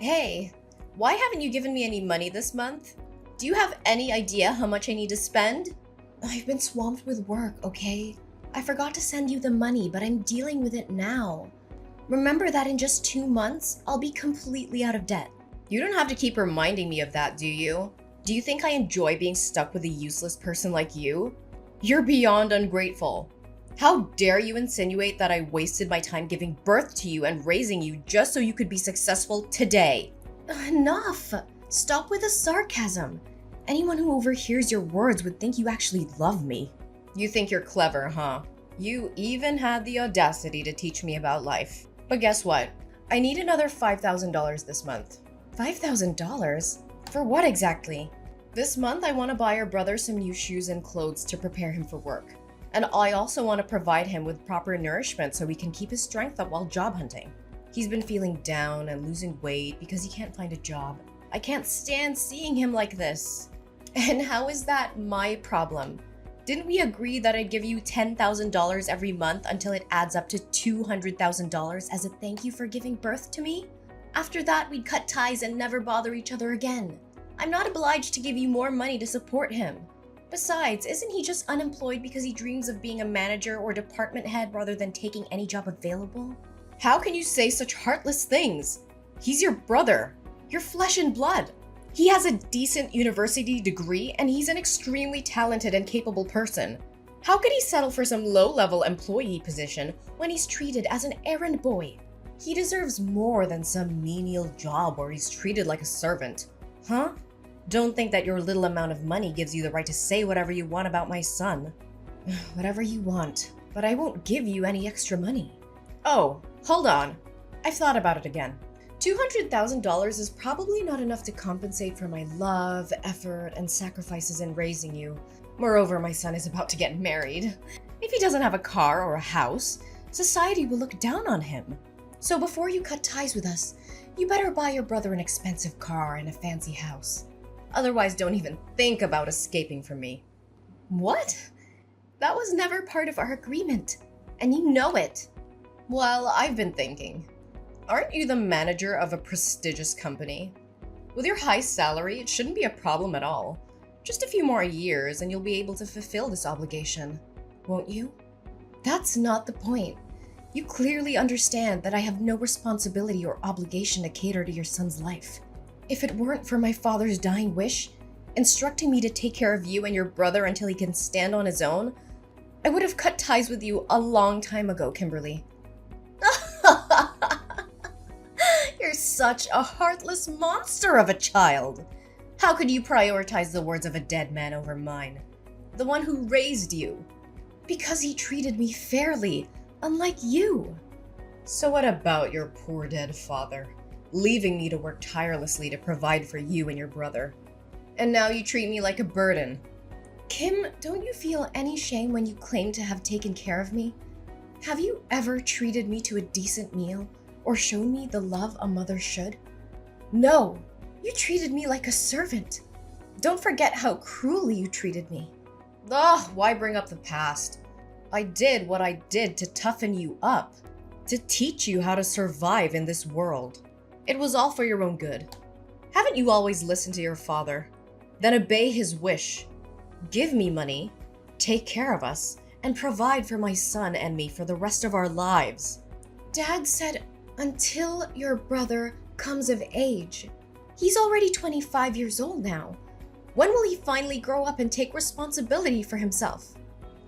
Hey, why haven't you given me any money this month? Do you have any idea how much I need to spend? I've been swamped with work, okay? I forgot to send you the money, but I'm dealing with it now. Remember that in just 2 months, I'll be completely out of debt. You don't have to keep reminding me of that, do you? Do you think I enjoy being stuck with a useless person like you? You're beyond ungrateful. How dare you insinuate that I wasted my time giving birth to you and raising you just so you could be successful today? Enough! Stop with the sarcasm. Anyone who overhears your words would think you actually love me. You think you're clever, huh? You even had the audacity to teach me about life. But guess what? I need another $5,000 this month. $5,000? For what exactly? This month I want to buy your brother some new shoes and clothes to prepare him for work. And I also want to provide him with proper nourishment so he can keep his strength up while job hunting. He's been feeling down and losing weight because he can't find a job. I can't stand seeing him like this. And how is that my problem? Didn't we agree that I'd give you $10,000 every month until it adds up to $200,000 as a thank you for giving birth to me? After that, we'd cut ties and never bother each other again. I'm not obliged to give you more money to support him. Besides, isn't he just unemployed because he dreams of being a manager or department head rather than taking any job available? How can you say such heartless things? He's your brother, your flesh and blood. He has a decent university degree and he's an extremely talented and capable person. How could he settle for some low-level employee position when he's treated as an errand boy? He deserves more than some menial job where he's treated like a servant. Huh? Don't think that your little amount of money gives you the right to say whatever you want about my son. Whatever you want, but I won't give you any extra money. Oh, hold on. I've thought about it again. $200,000 is probably not enough to compensate for my love, effort, and sacrifices in raising you. Moreover, my son is about to get married. If he doesn't have a car or a house, society will look down on him. So before you cut ties with us, you better buy your brother an expensive car and a fancy house. Otherwise, don't even think about escaping from me. What? That was never part of our agreement, and you know it. Well, I've been thinking. Aren't you the manager of a prestigious company? With your high salary, it shouldn't be a problem at all. Just a few more years and you'll be able to fulfill this obligation, won't you? That's not the point. You clearly understand that I have no responsibility or obligation to cater to your son's life. If it weren't for my father's dying wish, instructing me to take care of you and your brother until he can stand on his own, I would have cut ties with you a long time ago, Kimberly. You're such a heartless monster of a child. How could you prioritize the words of a dead man over mine? The one who raised you. Because he treated me fairly, unlike you. So what about your poor dead father, leaving me to work tirelessly to provide for you and your brother? And now you treat me like a burden. Kim, don't you feel any shame when you claim to have taken care of me? Have you ever treated me to a decent meal or shown me the love a mother should? No, you treated me like a servant. Don't forget how cruelly you treated me. Ugh, why bring up the past? I did what I did to toughen you up, to teach you how to survive in this world. It was all for your own good. Haven't you always listened to your father? Then obey his wish. Give me money, take care of us, and provide for my son and me for the rest of our lives. Dad said, until your brother comes of age. He's already 25 years old now. When will he finally grow up and take responsibility for himself?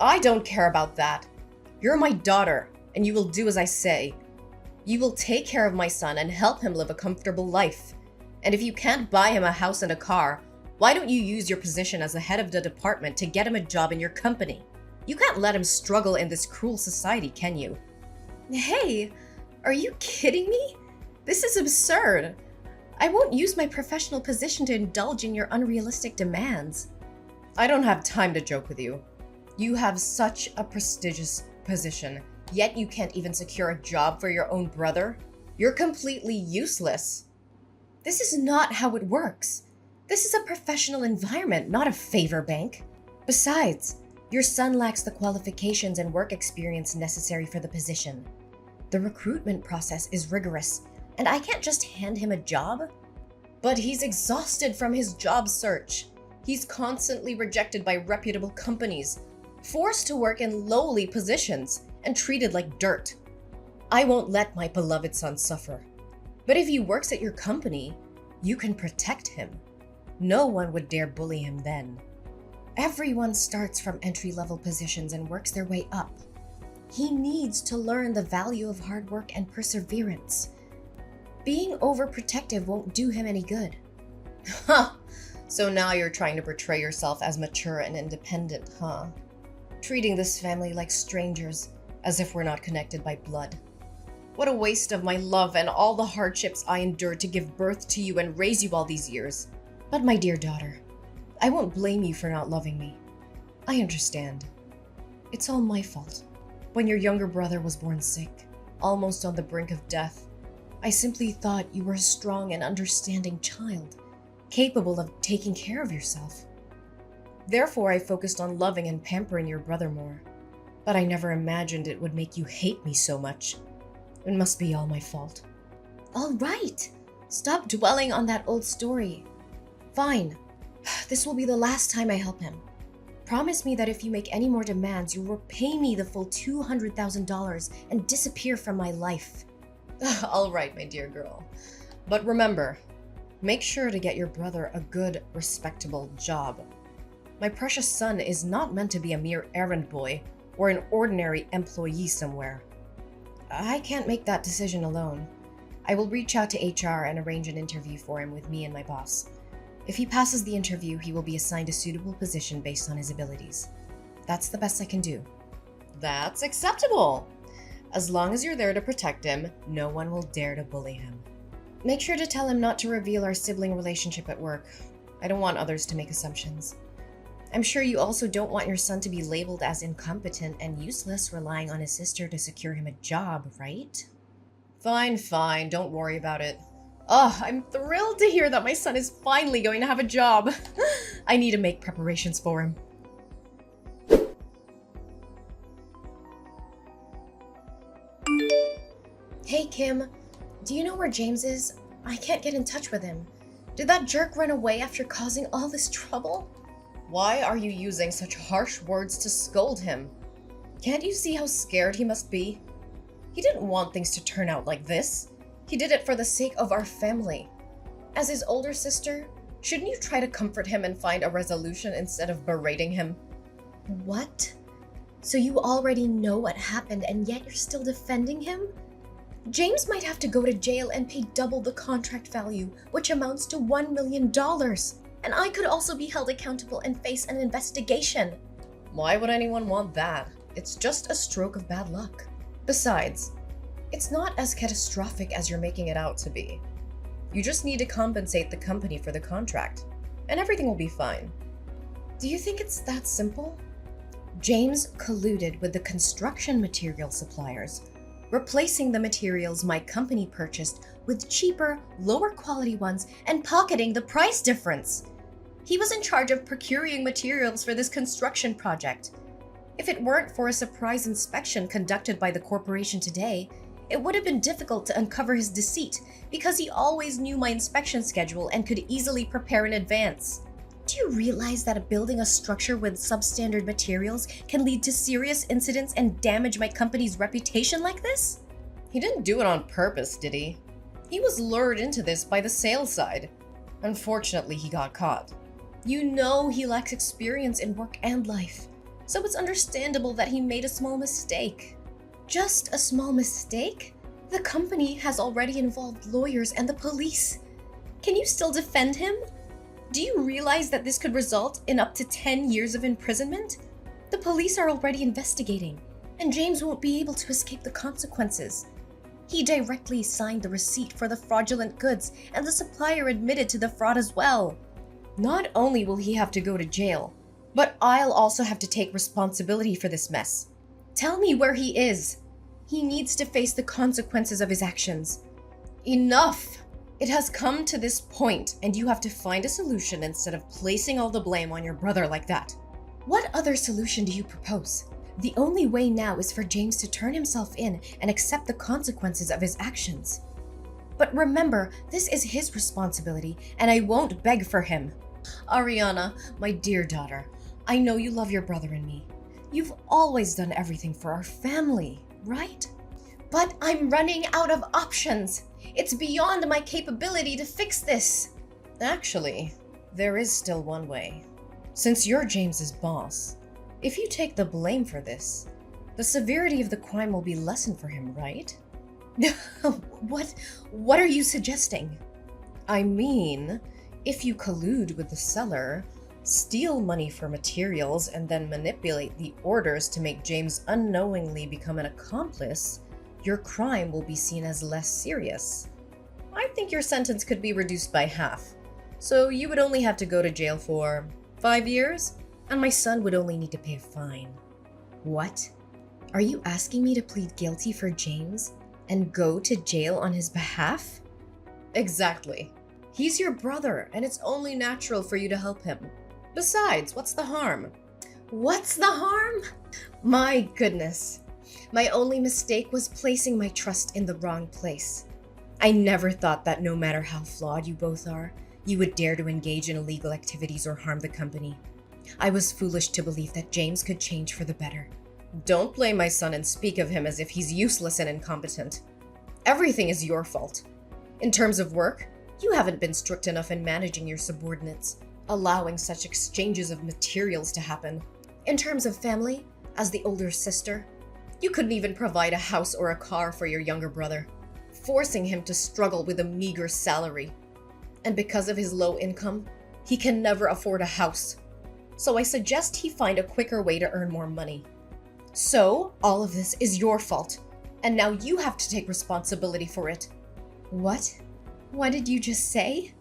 I don't care about that. You're my daughter, and you will do as I say. You will take care of my son and help him live a comfortable life. And if you can't buy him a house and a car, why don't you use your position as the head of the department to get him a job in your company? You can't let him struggle in this cruel society, can you? Hey, are you kidding me? This is absurd. I won't use my professional position to indulge in your unrealistic demands. I don't have time to joke with you. You have such a prestigious position, yet you can't even secure a job for your own brother? You're completely useless. This is not how it works. This is a professional environment, not a favor bank. Besides, your son lacks the qualifications and work experience necessary for the position. The recruitment process is rigorous, and I can't just hand him a job. But he's exhausted from his job search. He's constantly rejected by reputable companies, forced to work in lowly positions, and treated like dirt. I won't let my beloved son suffer. But if he works at your company, you can protect him. No one would dare bully him then. Everyone starts from entry-level positions and works their way up. He needs to learn the value of hard work and perseverance. Being overprotective won't do him any good. Huh! So now you're trying to portray yourself as mature and independent, huh? Treating this family like strangers, as if we're not connected by blood. What a waste of my love and all the hardships I endured to give birth to you and raise you all these years. But my dear daughter, I won't blame you for not loving me. I understand. It's all my fault. When your younger brother was born sick, almost on the brink of death, I simply thought you were a strong and understanding child, capable of taking care of yourself. Therefore, I focused on loving and pampering your brother more. But I never imagined it would make you hate me so much. It must be all my fault. All right. Stop dwelling on that old story. Fine. This will be the last time I help him. Promise me that if you make any more demands, you'll repay me the full $200,000 and disappear from my life. All right, my dear girl. But remember, make sure to get your brother a good, respectable job. My precious son is not meant to be a mere errand boy or an ordinary employee somewhere. I can't make that decision alone. I will reach out to HR and arrange an interview for him with me and my boss. If he passes the interview, he will be assigned a suitable position based on his abilities. That's the best I can do. That's acceptable. As long as you're there to protect him, no one will dare to bully him. Make sure to tell him not to reveal our sibling relationship at work. I don't want others to make assumptions. I'm sure you also don't want your son to be labeled as incompetent and useless, relying on his sister to secure him a job, right? Fine, don't worry about it. Oh, I'm thrilled to hear that my son is finally going to have a job. I need to make preparations for him. Hey, Kim. Do you know where James is? I can't get in touch with him. Did that jerk run away after causing all this trouble? Why are you using such harsh words to scold him? Can't you see how scared he must be? He didn't want things to turn out like this. He did it for the sake of our family. As his older sister, shouldn't you try to comfort him and find a resolution instead of berating him? What? So you already know what happened and yet you're still defending him? James might have to go to jail and pay double the contract value, which amounts to $1 million. And I could also be held accountable and face an investigation. Why would anyone want that? It's just a stroke of bad luck. Besides, it's not as catastrophic as you're making it out to be. You just need to compensate the company for the contract, and everything will be fine. Do you think it's that simple? James colluded with the construction material suppliers, replacing the materials my company purchased with cheaper, lower quality ones and pocketing the price difference. He was in charge of procuring materials for this construction project. If it weren't for a surprise inspection conducted by the corporation today, it would have been difficult to uncover his deceit because he always knew my inspection schedule and could easily prepare in advance. Do you realize that building a structure with substandard materials can lead to serious incidents and damage my company's reputation like this? He didn't do it on purpose, did he? He was lured into this by the sales side. Unfortunately, he got caught. You know he lacks experience in work and life, so it's understandable that he made a small mistake. Just a small mistake? The company has already involved lawyers and the police. Can you still defend him? Do you realize that this could result in up to 10 years of imprisonment? The police are already investigating, and James won't be able to escape the consequences. He directly signed the receipt for the fraudulent goods, and the supplier admitted to the fraud as well. Not only will he have to go to jail, but I'll also have to take responsibility for this mess. Tell me where he is. He needs to face the consequences of his actions. Enough! It has come to this point, and you have to find a solution instead of placing all the blame on your brother like that. What other solution do you propose? The only way now is for James to turn himself in and accept the consequences of his actions. But remember, this is his responsibility, and I won't beg for him. Ariana, my dear daughter, I know you love your brother and me. You've always done everything for our family, right? But I'm running out of options. It's beyond my capability to fix this. Actually, there is still one way. Since you're James's boss, if you take the blame for this, the severity of the crime will be lessened for him, right? What are you suggesting? I mean, if you collude with the seller, steal money for materials, and then manipulate the orders to make James unknowingly become an accomplice, your crime will be seen as less serious. I think your sentence could be reduced by half. So you would only have to go to jail for 5 years, and my son would only need to pay a fine. What? Are you asking me to plead guilty for James and go to jail on his behalf? Exactly. He's your brother, and it's only natural for you to help him. Besides, what's the harm? What's the harm? My goodness. My only mistake was placing my trust in the wrong place. I never thought that no matter how flawed you both are, you would dare to engage in illegal activities or harm the company. I was foolish to believe that James could change for the better. Don't blame my son and speak of him as if he's useless and incompetent. Everything is your fault. In terms of work, you haven't been strict enough in managing your subordinates, allowing such exchanges of materials to happen. In terms of family, as the older sister, you couldn't even provide a house or a car for your younger brother, forcing him to struggle with a meager salary. And because of his low income, he can never afford a house. So I suggest he find a quicker way to earn more money. So, all of this is your fault, and now you have to take responsibility for it. What? What did you just say?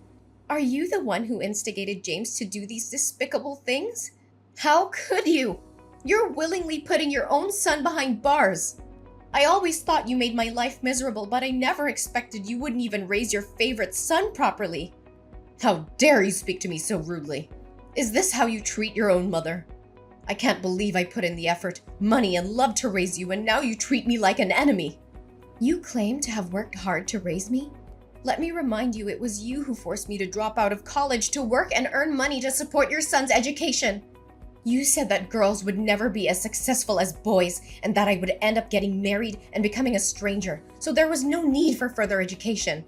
Are you the one who instigated James to do these despicable things? How could you? You're willingly putting your own son behind bars. I always thought you made my life miserable, but I never expected you wouldn't even raise your favorite son properly. How dare you speak to me so rudely? Is this how you treat your own mother? I can't believe I put in the effort, money, and love to raise you, and now you treat me like an enemy. You claim to have worked hard to raise me? Let me remind you, it was you who forced me to drop out of college to work and earn money to support your son's education. You said that girls would never be as successful as boys, and that I would end up getting married and becoming a stranger, so there was no need for further education.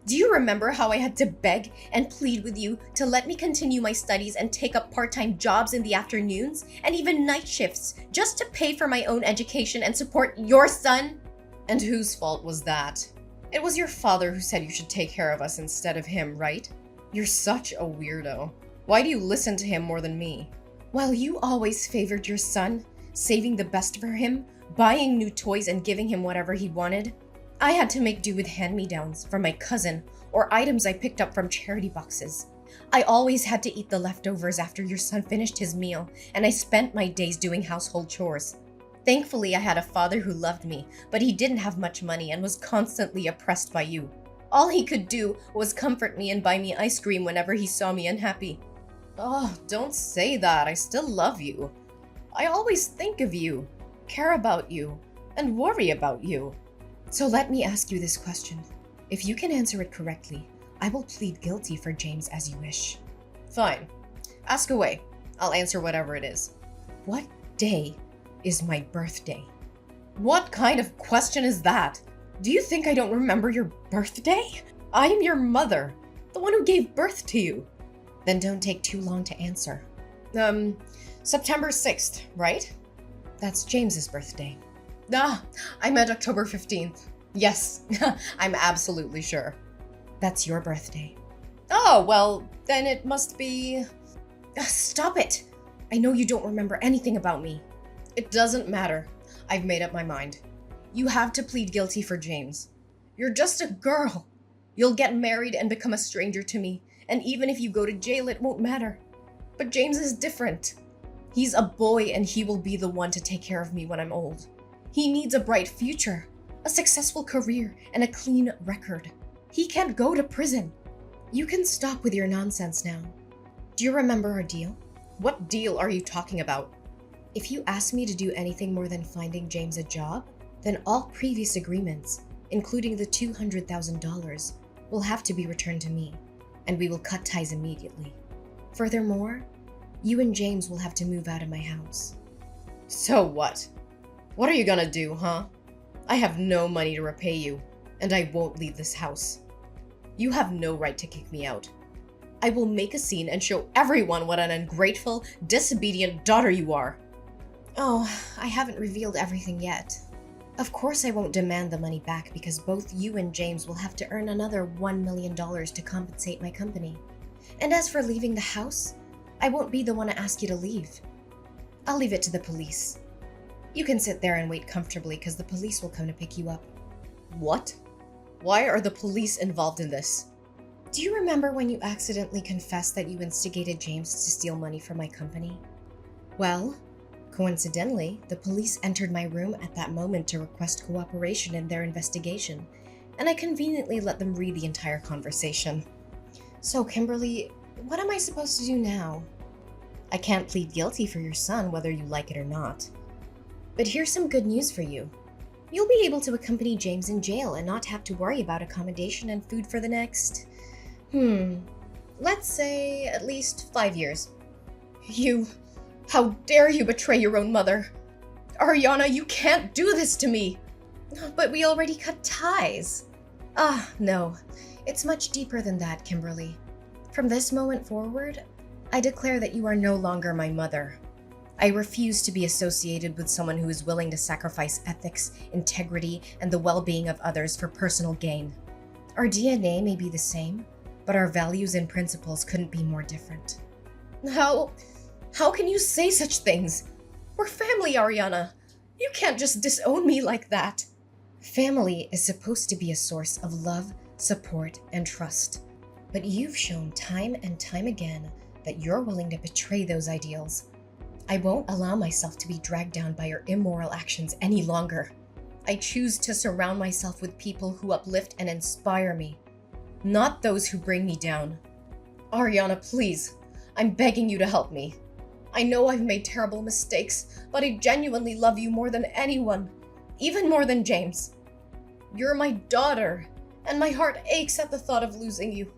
Do you remember how I had to beg and plead with you to let me continue my studies and take up part-time jobs in the afternoons, and even night shifts, just to pay for my own education and support your son? And whose fault was that? It was your father who said you should take care of us instead of him, right? You're such a weirdo. Why do you listen to him more than me? While you always favored your son, saving the best for him, buying new toys and giving him whatever he wanted, I had to make do with hand-me-downs from my cousin or items I picked up from charity boxes. I always had to eat the leftovers after your son finished his meal, and I spent my days doing household chores. Thankfully, I had a father who loved me, but he didn't have much money and was constantly oppressed by you. All he could do was comfort me and buy me ice cream whenever he saw me unhappy. Oh, don't say that. I still love you. I always think of you, care about you, and worry about you. So let me ask you this question. If you can answer it correctly, I will plead guilty for James as you wish. Fine. Ask away. I'll answer whatever it is. What day is my birthday? What kind of question is that? Do you think I don't remember your birthday? I am your mother, the one who gave birth to you. Then don't take too long to answer. September 6th, right? That's James's birthday. Ah, I meant October 15th. Yes, I'm absolutely sure. That's your birthday. Oh, well, then it must be... Stop it! I know you don't remember anything about me. It doesn't matter. I've made up my mind. You have to plead guilty for James. You're just a girl. You'll get married and become a stranger to me, and even if you go to jail, it won't matter. But James is different. He's a boy, and he will be the one to take care of me when I'm old. He needs a bright future, a successful career, and a clean record. He can't go to prison. You can stop with your nonsense now. Do you remember our deal? What deal are you talking about? If you ask me to do anything more than finding James a job, then all previous agreements, including the $200,000, will have to be returned to me, and we will cut ties immediately. Furthermore, you and James will have to move out of my house. So what? What are you gonna do, huh? I have no money to repay you, and I won't leave this house. You have no right to kick me out. I will make a scene and show everyone what an ungrateful, disobedient daughter you are. Oh, I haven't revealed everything yet. Of course I won't demand the money back because both you and James will have to earn another $1 million to compensate my company. And as for leaving the house, I won't be the one to ask you to leave. I'll leave it to the police. You can sit there and wait comfortably because the police will come to pick you up. What? Why are the police involved in this? Do you remember when you accidentally confessed that you instigated James to steal money from my company? Well, coincidentally, the police entered my room at that moment to request cooperation in their investigation, and I conveniently let them read the entire conversation. So, Kimberly, what am I supposed to do now? I can't plead guilty for your son whether you like it or not. But here's some good news for you. You'll be able to accompany James in jail and not have to worry about accommodation and food for the next, let's say at least 5 years. How dare you betray your own mother? Ariana, you can't do this to me. But we already cut ties. No, it's much deeper than that, Kimberly. From this moment forward, I declare that you are no longer my mother. I refuse to be associated with someone who is willing to sacrifice ethics, integrity, and the well-being of others for personal gain. Our DNA may be the same, but our values and principles couldn't be more different. How can you say such things? We're family, Ariana. You can't just disown me like that. Family is supposed to be a source of love, support, and trust. But you've shown time and time again that you're willing to betray those ideals. I won't allow myself to be dragged down by your immoral actions any longer. I choose to surround myself with people who uplift and inspire me, not those who bring me down. Ariana, please, I'm begging you to help me. I know I've made terrible mistakes, but I genuinely love you more than anyone, even more than James. You're my daughter, and my heart aches at the thought of losing you.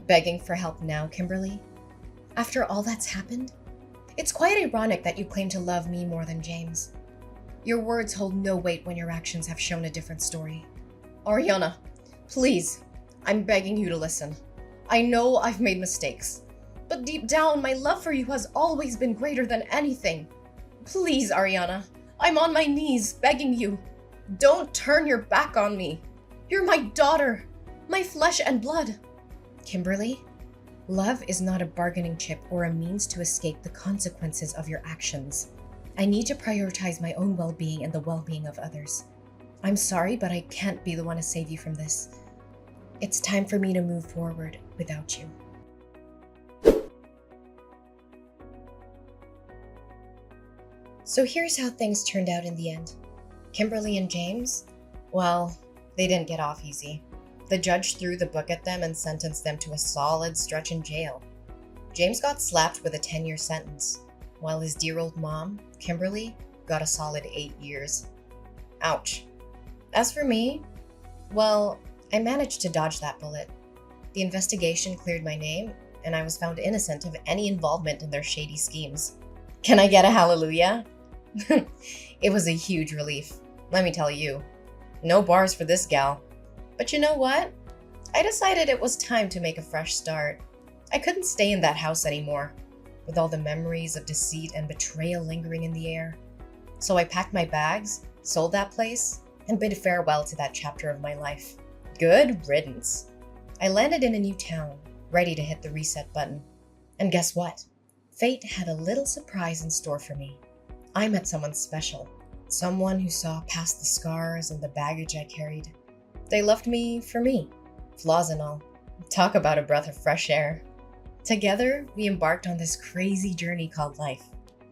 Begging for help now, Kimberly? After all that's happened? It's quite ironic that you claim to love me more than James. Your words hold no weight when your actions have shown a different story. Ariana, please, I'm begging you to listen. I know I've made mistakes, but deep down, my love for you has always been greater than anything. Please, Ariana, I'm on my knees begging you. Don't turn your back on me. You're my daughter, my flesh and blood. Kimberly, love is not a bargaining chip or a means to escape the consequences of your actions. I need to prioritize my own well-being and the well-being of others. I'm sorry, but I can't be the one to save you from this. It's time for me to move forward without you. So here's how things turned out in the end. Kimberly and James, well, they didn't get off easy. The judge threw the book at them and sentenced them to a solid stretch in jail. James got slapped with a 10-year sentence, while his dear old mom, Kimberly, got a solid 8 years. Ouch. As for me, well, I managed to dodge that bullet. The investigation cleared my name, and I was found innocent of any involvement in their shady schemes. Can I get a hallelujah? It was a huge relief, let me tell you. No bars for this gal. But you know what? I decided it was time to make a fresh start. I couldn't stay in that house anymore, with all the memories of deceit and betrayal lingering in the air. So I packed my bags, sold that place, and bid farewell to that chapter of my life. Good riddance. I landed in a new town, ready to hit the reset button. And guess what? Fate had a little surprise in store for me. I met someone special, someone who saw past the scars and the baggage I carried. They loved me for me, flaws and all. Talk about a breath of fresh air. Together, we embarked on this crazy journey called life.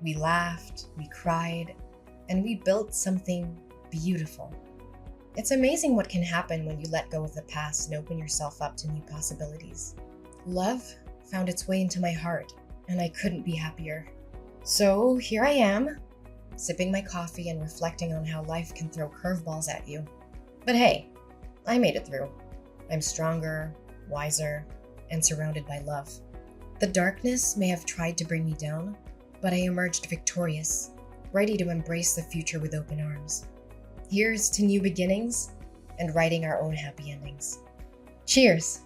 We laughed, we cried, and we built something beautiful. It's amazing what can happen when you let go of the past and open yourself up to new possibilities. Love found its way into my heart, and I couldn't be happier. So here I am, sipping my coffee and reflecting on how life can throw curveballs at you. But hey, I made it through. I'm stronger, wiser, and surrounded by love. The darkness may have tried to bring me down, but I emerged victorious, ready to embrace the future with open arms. Here's to new beginnings and writing our own happy endings. Cheers!